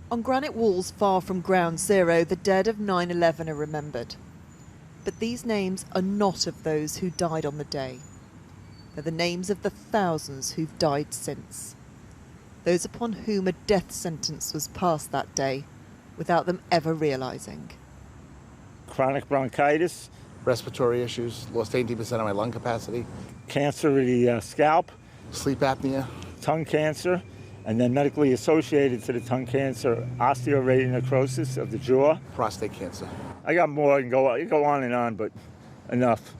On granite walls far from Ground Zero, the dead of 9/11 are remembered. But these names are not of those who died on the day. They're the names of the thousands who've died since. Those upon whom a death sentence was passed that day without them ever realising. Chronic bronchitis. Respiratory issues, lost 18% of my lung capacity. Cancer of the scalp. Sleep apnea. Tongue cancer. And then medically associated to the tongue cancer, osteoradionecrosis of the jaw. Prostate cancer. I got more, and go on and on, but enough.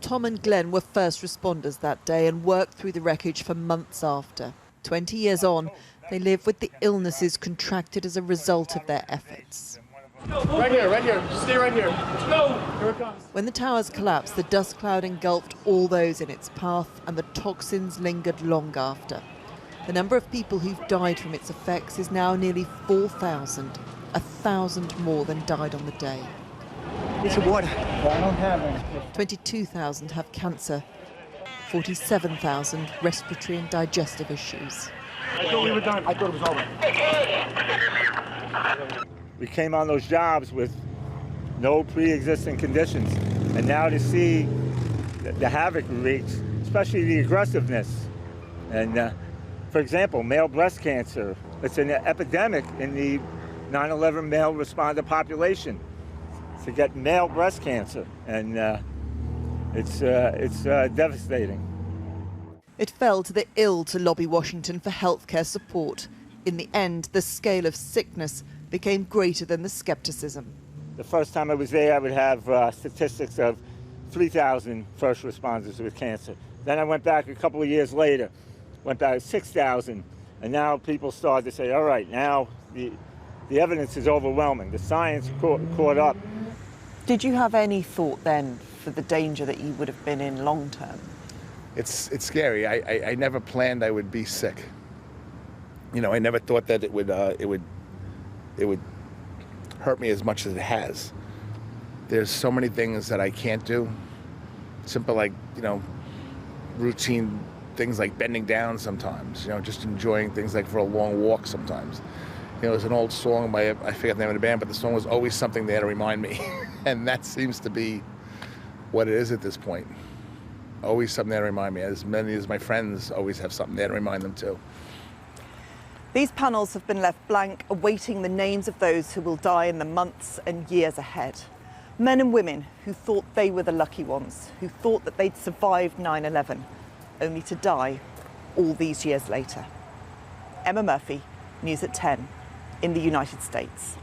Tom and Glenn were first responders that day and worked through the wreckage for months after. 20 years on, they live with the illnesses contracted as a result of their efforts. Right here. Stay right here. Let's go. Here it comes. When the towers collapsed, the dust cloud engulfed all those in its path and the toxins lingered long after. The number of people who've died from its effects is now nearly 4,000, 1,000 more than died on the day. It's water. I don't have any. 22,000 have cancer, 47,000 respiratory and digestive issues. I thought we were done. I thought it was over. We came on those jobs with no pre-existing conditions, and now to see the havoc wreaked, especially the aggressiveness. And for example, male breast cancer, it's an epidemic in the 9/11 male responder population to get male breast cancer, and it's devastating. It fell to the ill to lobby Washington for healthcare support. In the end, the scale of sickness became greater than the skepticism. The first time I was there, I would have statistics of 3,000 first responders with cancer. Then I went back a couple of years later, went back to 6,000, and now people started to say, all right, now the evidence is overwhelming. The science caught up. Did you have any thought then for the danger that you would have been in long term? It's scary. I never planned I would be sick. You know, I never thought that it would hurt me as much as it has. There's so many things that I can't do. Simple, like, routine things like bending down sometimes, just enjoying things like for a long walk sometimes. There's an old song by, I forget the name of the band, but the song was always something there to remind me. And that seems to be what it is at this point. Always something there to remind me. As many as my friends always have something there to remind them too. These panels have been left blank, awaiting the names of those who will die in the months and years ahead. Men and women who thought they were the lucky ones, who thought that they'd survived 9/11, only to die all these years later. Emma Murphy, News at 10, in the United States.